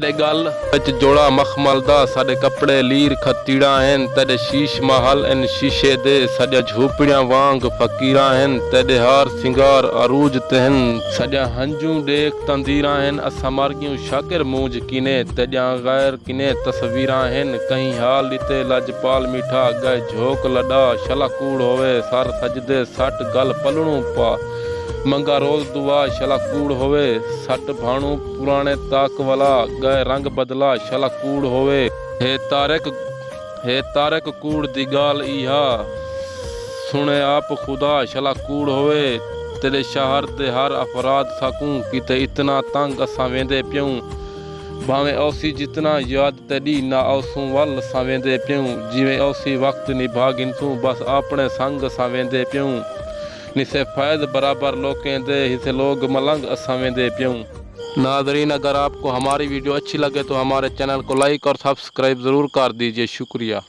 तेरे गल विच जोड़ा मखमल दा साडे कपड़े लीर खतीड़ा हैं। तेरे शीश महल इन शीशे दे सजा झोपड़ियां वांग फकीरा हैं। तेरे हार सिंगार अरूज तहन सजा हंजू देख तंदीरा हैं। असा मार्गियों शाकिर मूंज किने तेजा गैर किने तस्वीरा हैं। कहीं हाल लिते लजपाल मीठा गए झोंक लड़ा शला कूड़ होवे सर सजदे सट गल पलणू पा मंगा रोज दुआ शला कूड़ होवे सट भाणू पुराने ताक वाला गए रंग बदला शला कूड़ होवे। हे तारक कूड़ दी गाल इहा सुने आप खुदा शला कूड़ होवे। तेरे शहर दे हर अपराध सकूं किते इतना तंग असा वेंदे प्यूं भावें औसी जितना याद तेरी ना औसूं वल असा वेंदे प्यूं जिवें औसी वक्त निभा गिनसूं बस अपने संग असा वेंदे प्यूं निसे फैद बराबर लोकें दे हिसे लोग मलंग असा वेंदे प्यूं। नादरीन, अगर आपको हमारी वीडियो अच्छी लगे तो हमारे चैनल को लाइक और सब्सक्राइब ज़रूर कर दीजिए। शुक्रिया।